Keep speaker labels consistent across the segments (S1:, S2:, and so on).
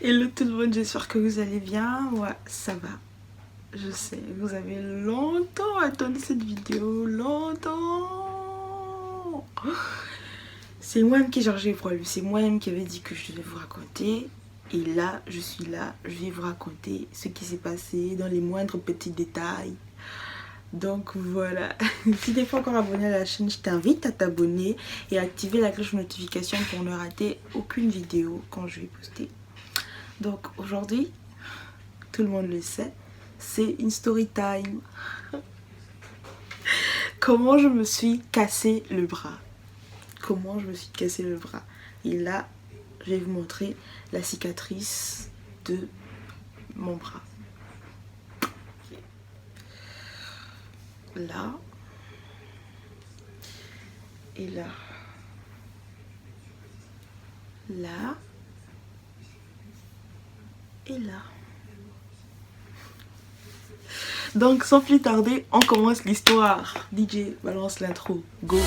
S1: Hello tout le monde, j'espère que vous allez bien. Ouais, ça va. Je sais, vous avez longtemps attendu cette vidéo, longtemps. C'est moi-même qui chargé le problème, c'est moi-même qui avait dit que je devais vous raconter. Et là, je suis là, je vais vous raconter ce qui s'est passé dans les moindres petits détails. Donc voilà, si tu n'es pas encore abonné à la chaîne, je t'invite à t'abonner et à activer la cloche de notification pour ne rater aucune vidéo quand je vais poster. Donc aujourd'hui, tout le monde le sait, c'est une story time. Comment je me suis cassé le bras. Comment je me suis cassé le bras. Et là, je vais vous montrer la cicatrice de mon bras. Là. Et là. Là. Et là. Donc sans plus tarder, on commence l'histoire. DJ, balance l'intro. Go.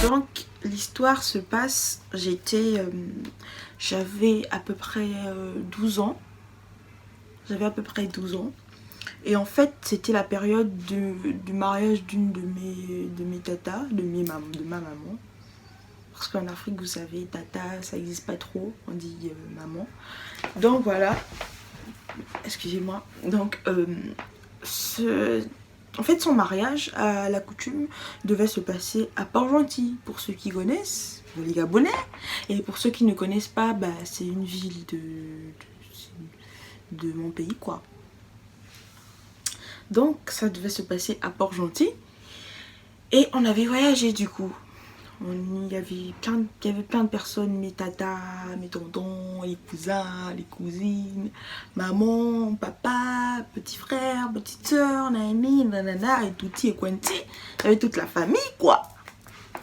S1: Donc l'histoire se passe, j'avais à peu près 12 ans. J'avais à peu près 12 ans. Et en fait, c'était la période du mariage d'une de mes tatas, de ma maman. Parce qu'en Afrique, vous savez, tata, ça n'existe pas trop, on dit maman. Donc voilà, excusez-moi. Donc, en fait, son mariage, à la coutume, devait se passer à Port-Gentil. Pour ceux qui connaissent, les Gabonais. Et pour ceux qui ne connaissent pas, bah, c'est une ville de mon pays, quoi. Donc, ça devait se passer à Port-Gentil. Et on avait voyagé, du coup. Il y avait plein de personnes, mes tatas, mes tontons, les cousins, les cousines, maman, papa, petit frère, petite soeur, Naomi, nanana, et Touti et Quanti. Il y avait toute la famille, quoi.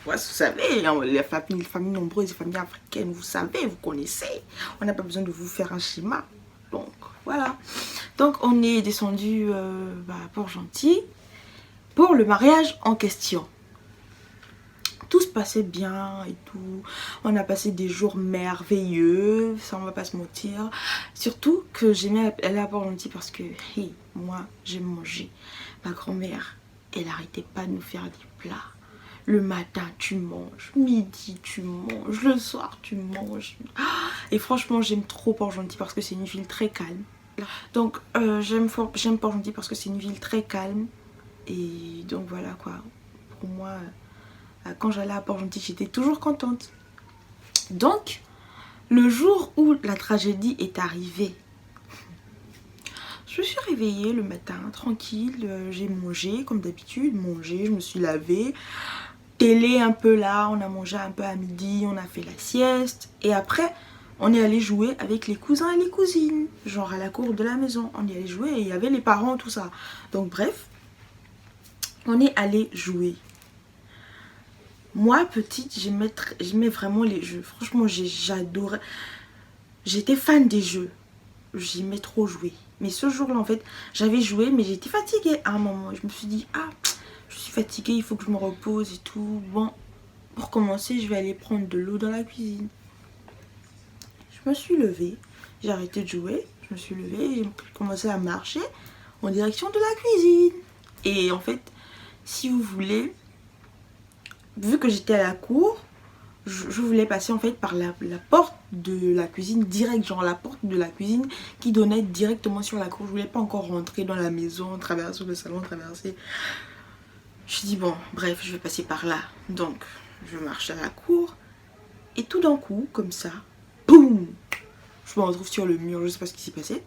S1: Ouais, vous savez, les familles nombreuses, les familles africaines, vous savez, vous connaissez. On n'a pas besoin de vous faire un schéma. Donc, voilà. Donc, on est descendu à Port-Gentil pour le mariage en question. Tout se passait bien et tout. On a passé des jours merveilleux, ça on va pas se mentir. Surtout que j'aimais aller à Port-Gentil parce que, hey, moi, j'aime manger. Ma grand-mère, elle arrêtait pas de nous faire des plats. Le matin, tu manges. Midi, tu manges. Le soir, tu manges. Et franchement, j'aime trop Port-Gentil parce que c'est une ville très calme. Donc, j'aime Port-Gentil parce que c'est une ville très calme. Et donc, voilà quoi. Pour moi... Quand j'allais à Port-Gentil, j'étais toujours contente. Donc, le jour où la tragédie est arrivée, je me suis réveillée le matin, tranquille. J'ai mangé, comme d'habitude, je me suis lavée. Télé un peu là, on a mangé un peu à midi, on a fait la sieste. Et après, on est allé jouer avec les cousins et les cousines. Genre à la cour de la maison. On est allé jouer et il y avait les parents, tout ça. Donc bref, on est allé jouer. Moi, petite, j'aimais vraiment les jeux. Franchement, j'adorais. J'étais fan des jeux. J'aimais trop jouer. Mais ce jour-là, en fait, j'avais joué, mais j'étais fatiguée à un moment. Je me suis dit, ah, je suis fatiguée, il faut que je me repose et tout. Bon, pour commencer, je vais aller prendre de l'eau dans la cuisine. Je me suis levée. J'ai arrêté de jouer. Je me suis levée, j'ai commencé à marcher en direction de la cuisine. Et en fait, si vous voulez... Vu que j'étais à la cour, je voulais passer en fait par la porte de la cuisine direct, genre la porte de la cuisine qui donnait directement sur la cour. Je voulais pas encore rentrer dans la maison, traverser le salon, traverser. Je me suis dit bon, bref, je vais passer par là. Donc, je marche à la cour et tout d'un coup, comme ça, boum, je me retrouve sur le mur. Je sais pas ce qui s'est passé.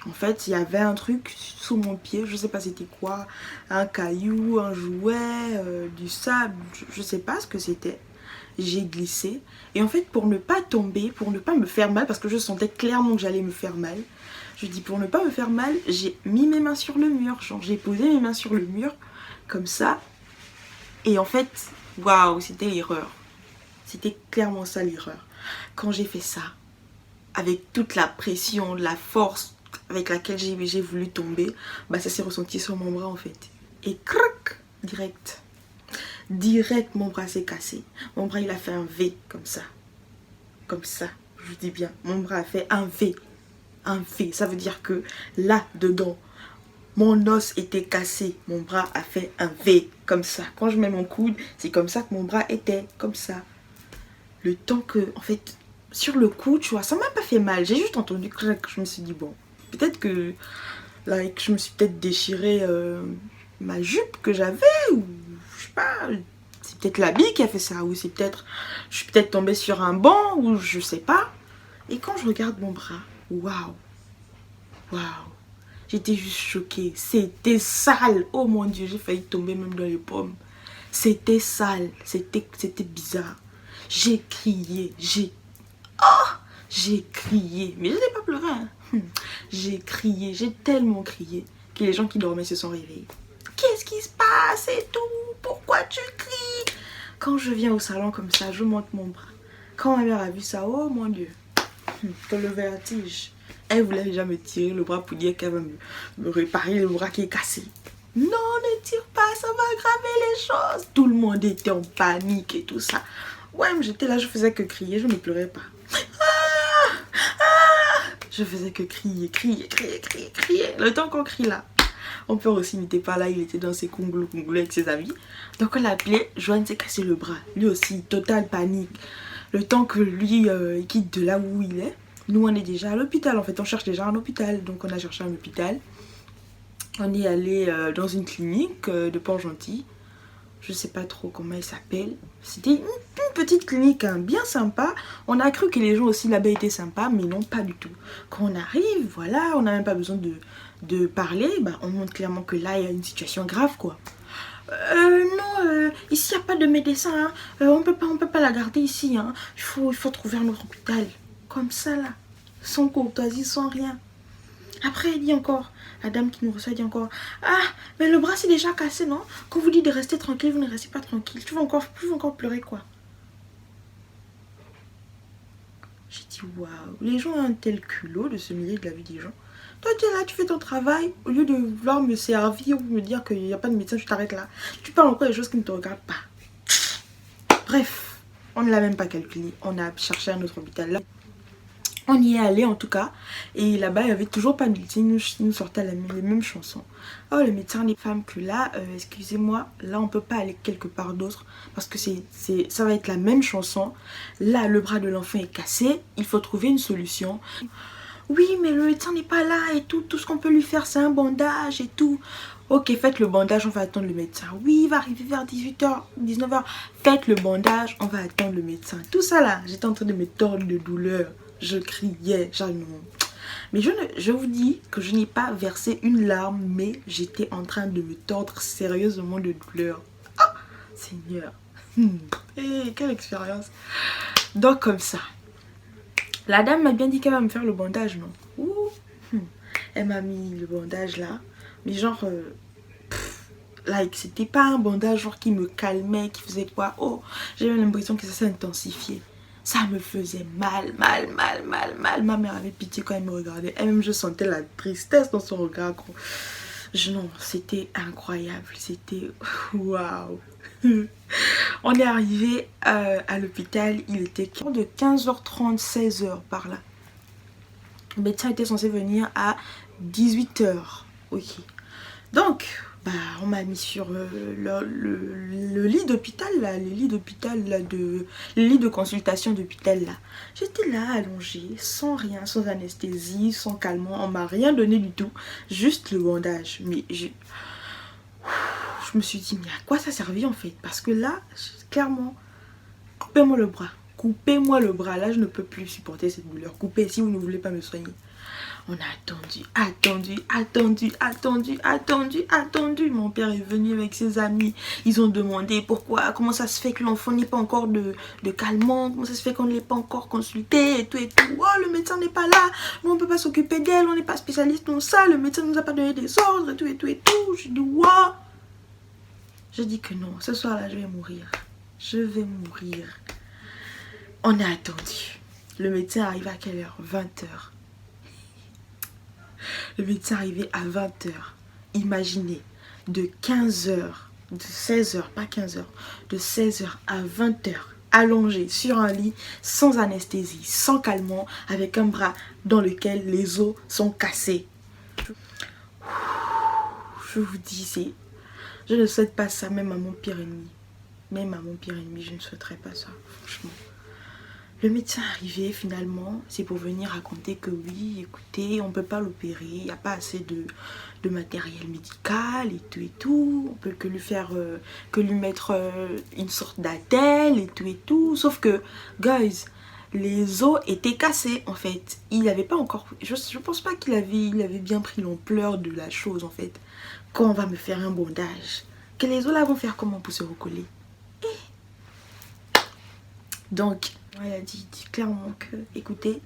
S1: En fait, il y avait un truc sous mon pied, je sais pas c'était quoi, un caillou, un jouet, du sable, je sais pas ce que c'était. J'ai glissé et en fait pour ne pas tomber, pour ne pas me faire mal, parce que je sentais clairement que j'allais me faire mal, je dis pour ne pas me faire mal, j'ai mis mes mains sur le mur, genre j'ai posé mes mains sur le mur, comme ça. Et en fait, waouh, c'était l'erreur. C'était clairement ça l'erreur. Quand j'ai fait ça, avec toute la pression, la force, avec laquelle j'ai voulu tomber, bah ça s'est ressenti sur mon bras en fait. Et crac, direct. Direct, mon bras s'est cassé. Mon bras, il a fait un V, comme ça. Comme ça, je vous dis bien. Mon bras a fait un V. Un V, ça veut dire que là, dedans, mon os était cassé. Mon bras a fait un V, comme ça. Quand je mets mon coude, c'est comme ça que mon bras était, comme ça. Le temps que, en fait, sur le coup, tu vois, ça m'a pas fait mal. J'ai juste entendu que je me suis dit, bon, peut-être que, like, je me suis peut-être déchiré ma jupe que j'avais, ou je sais pas, c'est peut-être l'habit qui a fait ça, ou c'est peut-être, je suis peut-être tombée sur un banc, ou je sais pas. Et quand je regarde mon bras, waouh, waouh, j'étais juste choquée. C'était sale, oh mon Dieu, j'ai failli tomber même dans les pommes. C'était sale, c'était bizarre. J'ai crié, j'ai crié, mais je n'ai pas pleuré. Hein. J'ai crié, j'ai tellement crié que les gens qui dormaient se sont réveillés. Qu'est-ce qui se passe et tout? Pourquoi tu cries? Quand je viens au salon comme ça, je monte mon bras. Quand ma mère a vu ça, oh mon Dieu, que le vertige. Elle voulait déjà me tirer le bras pour dire qu'elle va me réparer le bras qui est cassé. Non, ne tire pas, ça va aggraver les choses. Tout le monde était en panique et tout ça. Ouais, mais j'étais là, je faisais que crier, je ne pleurais pas. Je faisais que crier. Le temps qu'on crie là. Mon père aussi n'était pas là, il était dans ses conglous avec ses amis. Donc on l'a appelé, Joanne s'est cassé le bras. Lui aussi, totale panique. Le temps que lui il quitte de là où il est, nous on est déjà à l'hôpital. En fait, on cherche déjà un hôpital. Donc on a cherché un hôpital. On est allé dans une clinique de Port-Gentil. Je sais pas trop comment elle s'appelle. C'était une petite clinique hein, bien sympa. On a cru que les gens aussi là-bas étaient sympas, mais non, pas du tout. Quand on arrive, voilà, on n'a même pas besoin de parler. Bah, on montre clairement que là, il y a une situation grave, quoi. Non, ici, il n'y a pas de médecin. Hein. On peut pas la garder ici. Hein. Il faut trouver un autre hôpital. Comme ça, là. Sans courtoisie, sans rien. Après, elle dit encore, la dame qui nous reçoit dit encore, ah, mais le bras c'est déjà cassé, non? Quand vous dites de rester tranquille, vous ne restez pas tranquille. Tu vas encore pleurer, quoi. J'ai dit, waouh, les gens ont un tel culot de se mêler de la vie des gens. Toi, tu es là, tu fais ton travail, au lieu de vouloir me servir ou me dire qu'il n'y a pas de médecin, tu t'arrêtes là. Tu parles encore des choses qui ne te regardent pas. Bref, on ne l'a même pas calculé. On a cherché un autre hôpital là. On y est allé en tout cas, et là-bas il n'y avait toujours pas de médecin, il nous sortait les mêmes chansons. Oh le médecin des femmes que là, excusez-moi, là on peut pas aller quelque part d'autre, parce que ça va être la même chanson. Là le bras de l'enfant est cassé, il faut trouver une solution. Oui mais le médecin n'est pas là et tout ce qu'on peut lui faire c'est un bandage et tout. Ok, faites le bandage, on va attendre le médecin. Oui, il va arriver vers 18h, 19h. Faites le bandage, on va attendre le médecin. Tout ça là, j'étais en train de me tordre de douleur. Je criais, genre non. Mais je vous dis que je n'ai pas versé une larme, mais j'étais en train de me tordre sérieusement de douleur. Ah, Seigneur. Quelle expérience. Donc comme ça. La dame m'a bien dit qu'elle va me faire le bandage, non? Ouh. Elle m'a mis le bandage là. Mais genre, like, c'était pas un bandage genre qui me calmait, qui faisait quoi. Oh, j'avais l'impression que ça s'est intensifié. Ça me faisait mal. Ma mère avait pitié quand elle me regardait. Elle-même, je sentais la tristesse dans son regard. Non, c'était incroyable. C'était waouh. On est arrivé à l'hôpital. Il était de 15h30, 16h par là. Le médecin était censé venir à 18h. Ok. Donc, bah, on m'a mis sur le lit d'hôpital là, les lits de consultation d'hôpital là. J'étais là allongée, sans rien, sans anesthésie, sans calmant, on m'a rien donné du tout, juste le bandage. Mais je me suis dit, mais à quoi ça servait en fait? Parce que là, clairement, coupez-moi le bras. Coupez-moi le bras, là je ne peux plus supporter cette douleur. Coupez si vous ne voulez pas me soigner. On a attendu. Mon père est venu avec ses amis. Ils ont demandé pourquoi, comment ça se fait que l'enfant n'ait pas encore de calmant. Comment ça se fait qu'on ne l'ait pas encore consulté et tout et tout. Oh, le médecin n'est pas là. Nous, on ne peut pas s'occuper d'elle. On n'est pas spécialiste dans ça. Le médecin ne nous a pas donné des ordres et tout et tout et tout. Je dis, wow. Je dis que non, ce soir-là, je vais mourir. Je vais mourir. On a attendu. Le médecin arrive à quelle heure? 20h. Le médecin arrivé à 20h. Imaginez, de 15h de 16 heures, pas 15 heures, de 16 heures à 20 heures, allongée sur un lit, sans anesthésie, sans calmant, avec un bras dans lequel les os sont cassés. Je vous dis, je ne souhaite pas ça, même à mon pire ennemi. Même à mon pire ennemi, je ne souhaiterais pas ça, franchement. Le médecin arrivé finalement, c'est pour venir raconter que oui, écoutez, on ne peut pas l'opérer, il n'y a pas assez de matériel médical et tout. On peut que lui faire, que lui mettre une sorte d'attelle et tout. Sauf que, guys, les os étaient cassés en fait. Il n'avait pas encore, je pense pas qu'il avait bien pris l'ampleur de la chose en fait. Quand on va me faire un bondage, que les os là vont faire comment pour se recoller? Donc, elle a dit clairement que, écoutez,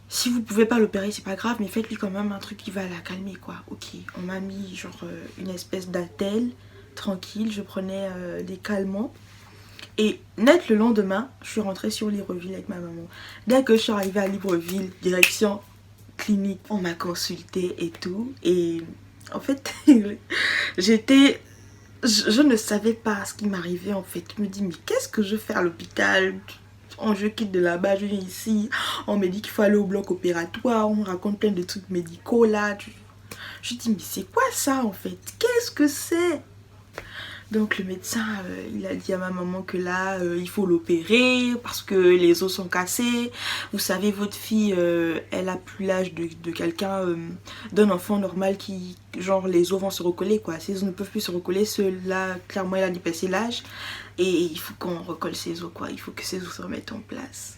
S1: si vous pouvez pas l'opérer, c'est pas grave, mais faites-lui quand même un truc qui va la calmer, quoi. Ok, on m'a mis genre une espèce d'attelle, tranquille, je prenais des calmants. Et net le lendemain, je suis rentrée sur Libreville avec ma maman. Dès que je suis arrivée à Libreville, direction clinique, on m'a consulté et tout. Et en fait, j'étais... Je ne savais pas ce qui m'arrivait en fait. Je me dis mais qu'est-ce que je fais à l'hôpital? Je quitte de là-bas, je viens ici. On me dit qu'il faut aller au bloc opératoire. On me raconte plein de trucs médicaux là. Je dis mais c'est quoi ça en fait? Qu'est-ce que c'est? Donc le médecin, il a dit à ma maman que là, il faut l'opérer parce que les os sont cassés. Vous savez, votre fille, elle a plus l'âge de quelqu'un, d'un enfant normal qui, genre, les os vont se recoller, quoi. Ces os ne peuvent plus se recoller, ceux-là, clairement, il a dépassé l'âge. Et il faut qu'on recolle ses os, quoi. Il faut que ses os se remettent en place.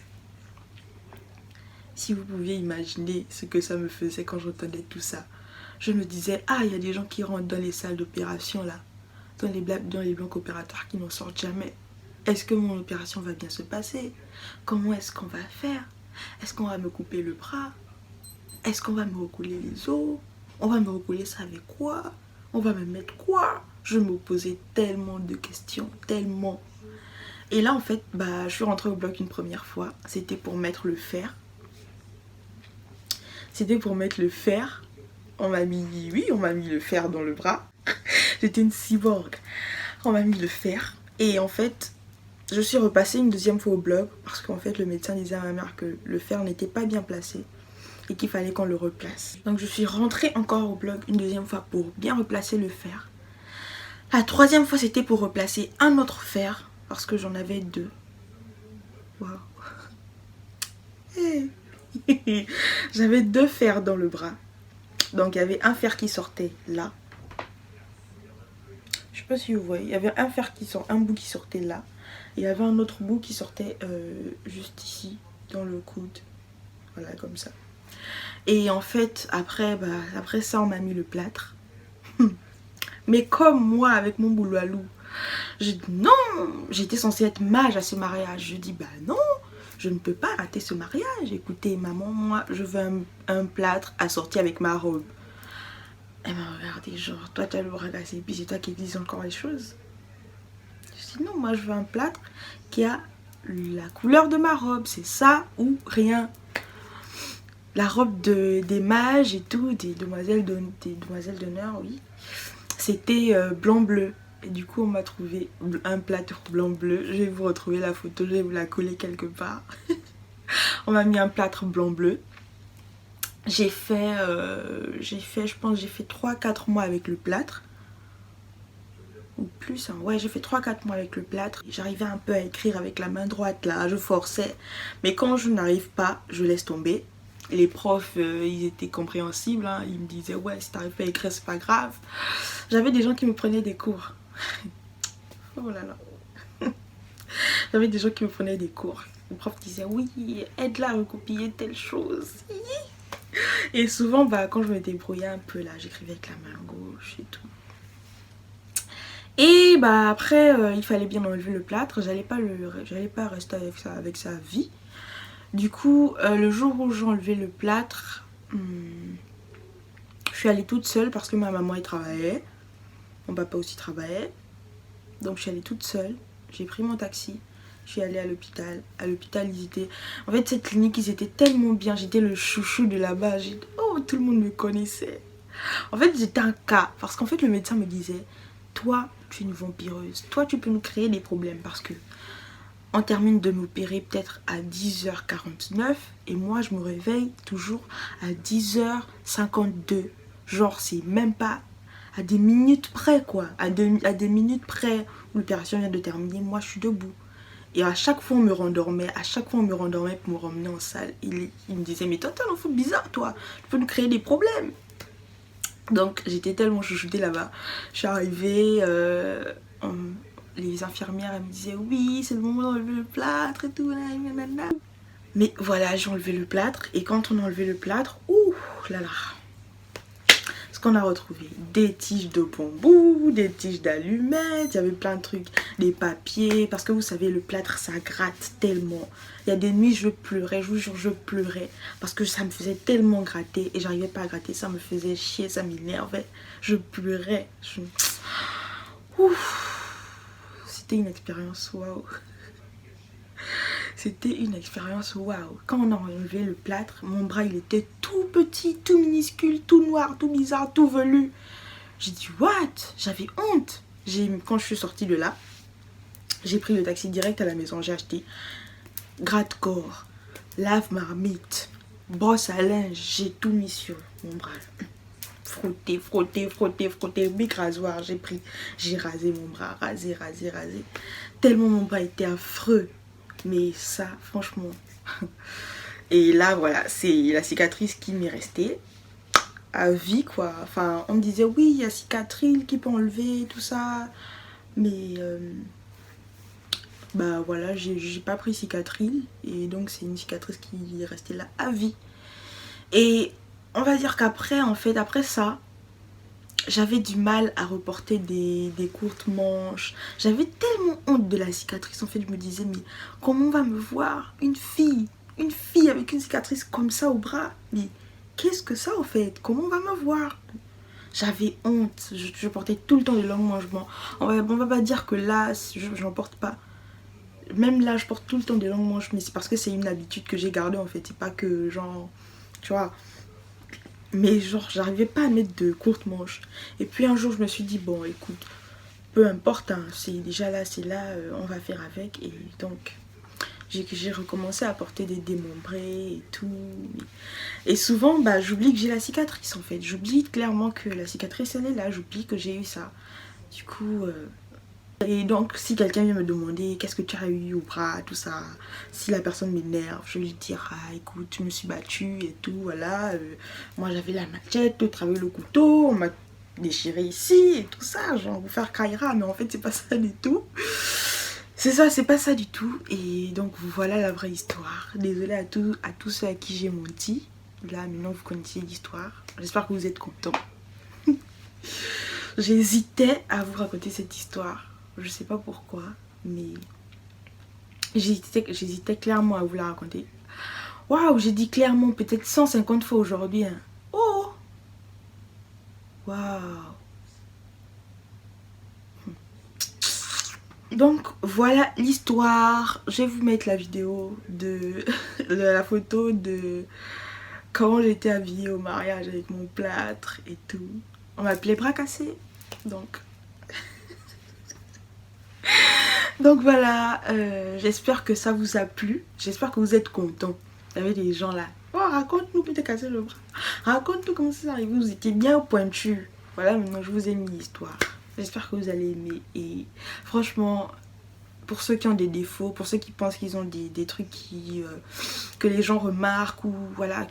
S1: Si vous pouviez imaginer ce que ça me faisait quand j'entendais tout ça. Je me disais, ah, il y a des gens qui rentrent dans les salles d'opération, là. Dans les blocs opératoires qui n'en sortent jamais. Est-ce que mon opération va bien se passer? Comment est-ce qu'on va faire? Est-ce qu'on va me couper le bras? Est-ce qu'on va me recoller les os? On va me recoller ça avec quoi? On va me mettre quoi? Je me posais tellement de questions, tellement. Et là en fait, je suis rentrée au bloc une première fois. C'était pour mettre le fer. C'était pour mettre le fer. On m'a mis le fer dans le bras. J'étais une cyborg. On m'a mis le fer. Et en fait, je suis repassée une deuxième fois au bloc parce qu'en fait, le médecin disait à ma mère que le fer n'était pas bien placé et qu'il fallait qu'on le replace. Donc, je suis rentrée encore au bloc une deuxième fois pour bien replacer le fer. La troisième fois, c'était pour replacer un autre fer parce que j'en avais deux. Waouh. J'avais deux fers dans le bras. Donc, il y avait un fer qui sortait là. Je sais pas si vous voyez, il y avait un fer un bout qui sortait là. Et il y avait un autre bout qui sortait juste ici, dans le coude. Voilà, comme ça. Et en fait, après ça, on m'a mis le plâtre. Mais comme moi, avec mon boulot à loup, j'ai dit non, j'étais censée être mage à ce mariage. Je dis non, je ne peux pas rater ce mariage. Écoutez, maman, moi, je veux un plâtre assorti avec ma robe. Elle m'a regardé genre, toi tu as le bras cassé, puis c'est toi qui dis encore les choses. Je dis non, moi je veux un plâtre qui a la couleur de ma robe, c'est ça ou rien. La robe des mages et tout, des demoiselles d'honneur, oui. C'était blanc-bleu. Et du coup on m'a trouvé un plâtre blanc-bleu. Je vais vous retrouver la photo, je vais vous la coller quelque part. On m'a mis un plâtre blanc-bleu. J'ai fait, je pense, j'ai fait 3-4 mois avec le plâtre. Ou plus, hein. Ouais, j'ai fait 3-4 mois avec le plâtre. J'arrivais un peu à écrire avec la main droite là, je forçais. Mais quand je n'arrive pas, je laisse tomber. Et les profs, ils étaient compréhensibles, hein. Ils me disaient, ouais, si t'arrives pas à écrire, c'est pas grave. J'avais des gens qui me prenaient des cours. Oh là là. J'avais des gens qui me prenaient des cours. Le prof disait, oui, aide-la à recopier telle chose. Et souvent, quand je me débrouillais un peu là, j'écrivais avec la main gauche et tout. Et après, il fallait bien enlever le plâtre. J'allais pas rester avec ça à vie. Du coup, le jour où j'ai enlevé le plâtre, je suis allée toute seule parce que ma maman elle travaillait. Mon papa aussi travaillait. Donc je suis allée toute seule. J'ai pris mon taxi. Je suis allée à l'hôpital. À l'hôpital, ils étaient... En fait, cette clinique, ils étaient tellement bien. J'étais le chouchou de là-bas. Oh, tout le monde me connaissait. En fait, j'étais un cas. Parce qu'en fait, le médecin me disait, toi, tu es une vampireuse. Toi, tu peux nous créer des problèmes parce que on termine de m'opérer peut-être à 10h49 et moi, je me réveille toujours à 10h52. Genre, c'est même pas à des minutes près, quoi. À des minutes près où l'opération vient de terminer, moi, je suis debout. Et à chaque fois, on me rendormait. À chaque fois, on me rendormait pour me ramener en salle. Il me disait, mais toi, t'es un enfant bizarre, toi. Tu peux nous créer des problèmes. Donc, j'étais tellement chouchoutée là-bas. Je suis arrivée, les infirmières, elles me disaient, oui, c'est le moment d'enlever le plâtre et tout. Nanana. Mais voilà, j'ai enlevé le plâtre. Et quand on a enlevé le plâtre, ouh là là. Qu'on a retrouvé des tiges de bambou, des tiges d'allumettes, il y avait plein de trucs, des papiers, parce que vous savez, le plâtre, ça gratte tellement. Il y a des nuits, je pleurais, je vous jure, je pleurais, parce que ça me faisait tellement gratter, et j'arrivais pas à gratter, ça me faisait chier, ça m'énervait, je pleurais. C'était une expérience, waouh. C'était une expérience waouh. Quand on a enlevé le plâtre, mon bras il était tout petit, tout minuscule, tout noir, tout bizarre, tout velu. J'ai dit what? J'avais honte. Quand je suis sortie de là, j'ai pris le taxi direct à la maison. J'ai acheté gratte-corps, lave-marmite, brosse à linge. J'ai tout mis sur mon bras. Frotter, frotter, frotter, frotter. Big rasoir, j'ai rasé mon bras, rasé. Tellement mon bras était affreux. Mais ça, franchement. Et là, voilà, c'est la cicatrice qui m'est restée à vie, quoi. Enfin, on me disait, oui, il y a cicatrice qui peut enlever, tout ça. Mais, bah voilà, j'ai pas pris cicatrice. Et donc, c'est une cicatrice qui est restée là à vie. Et on va dire qu'après, en fait, après ça, j'avais du mal à reporter des courtes manches. J'avais tellement honte de la cicatrice. En fait, je me disais, mais comment on va me voir une fille avec une cicatrice comme ça au bras? Mais qu'est-ce que ça, en fait? Comment on va me voir? J'avais honte. Je portais tout le temps des longs manches. Bon, on va pas dire que là, j'en porte pas. Même là, je porte tout le temps des longues manches. Mais c'est parce que c'est une habitude que j'ai gardée, en fait. C'est pas que, genre, tu vois... Mais genre, j'arrivais pas à mettre de courtes manches. Et puis un jour, je me suis dit, bon, écoute, peu importe, hein, c'est déjà là, c'est là, on va faire avec. Et donc, j'ai recommencé à porter des démembrés et tout. Et souvent, bah, j'oublie que j'ai la cicatrice, en fait. J'oublie clairement que la cicatrice, elle est là. J'oublie que j'ai eu ça. Du coup... Et donc, si quelqu'un vient me demander qu'est-ce que tu as eu au bras, tout ça, si la personne m'énerve, je lui dire, ah écoute, je me suis battue et tout, voilà. Moi j'avais la machette, l'autre avait le couteau, on m'a déchiré ici et tout ça, genre vous faire Kaira, mais en fait c'est pas ça du tout. C'est ça, c'est pas ça du tout. Et donc voilà la vraie histoire. Désolée à tous ceux à qui j'ai menti. Là maintenant vous connaissez l'histoire. J'espère que vous êtes contents. J'hésitais à vous raconter cette histoire. Je sais pas pourquoi, mais j'hésitais clairement à vous la raconter. Waouh, j'ai dit clairement peut-être 150 fois aujourd'hui. Hein. Oh! Waouh! Donc voilà l'histoire. Je vais vous mettre la vidéo de la photo de quand j'étais habillée au mariage avec mon plâtre et tout. On m'appelait bras cassés. Donc voilà, j'espère que ça vous a plu. J'espère que vous êtes contents. Il y avait des gens là. Oh, raconte-nous que t'as cassé le bras. Raconte-nous comment ça arrive. Vous étiez bien pointu. Voilà, maintenant je vous ai mis l'histoire. J'espère que vous allez aimer. Et franchement, pour ceux qui ont des défauts, pour ceux qui pensent qu'ils ont des trucs que les gens remarquent ou voilà,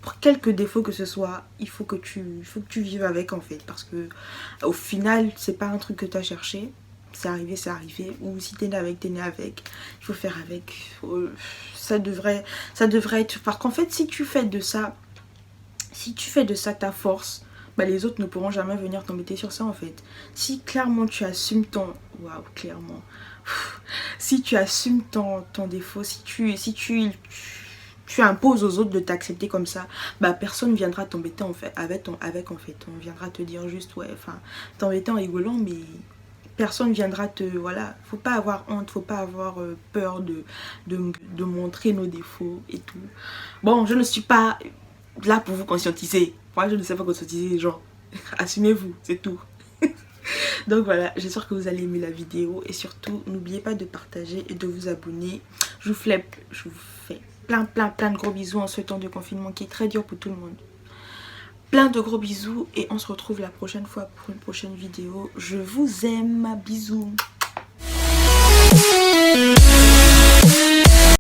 S1: pour quelques défauts que ce soit, il faut que tu vives avec en fait. Parce que au final, c'est pas un truc que tu as cherché. C'est arrivé, c'est arrivé. Ou si t'es né avec, t'es né avec. Il faut faire avec. Ça devrait être... Parce qu'en fait, si tu fais de ça ta force, bah, les autres ne pourront jamais venir t'embêter sur ça en fait. Si clairement tu assumes ton... Waouh, clairement. Si tu assumes ton défaut, si tu imposes aux autres de t'accepter comme ça, bah personne viendra t'embêter en fait, avec en fait. On viendra te dire juste, ouais, enfin, t'embêter en rigolant, mais... Personne viendra te... Voilà, faut pas avoir honte, faut pas avoir peur de montrer nos défauts et tout. Bon, je ne suis pas là pour vous conscientiser. Moi, je ne sais pas conscientiser les gens. Assumez-vous, c'est tout. Donc voilà, j'espère que vous allez aimer la vidéo. Et surtout, n'oubliez pas de partager et de vous abonner. Je vous fais plein de gros bisous en ce temps de confinement qui est très dur pour tout le monde. Plein de gros bisous et on se retrouve la prochaine fois pour une prochaine vidéo. Je vous aime, bisous.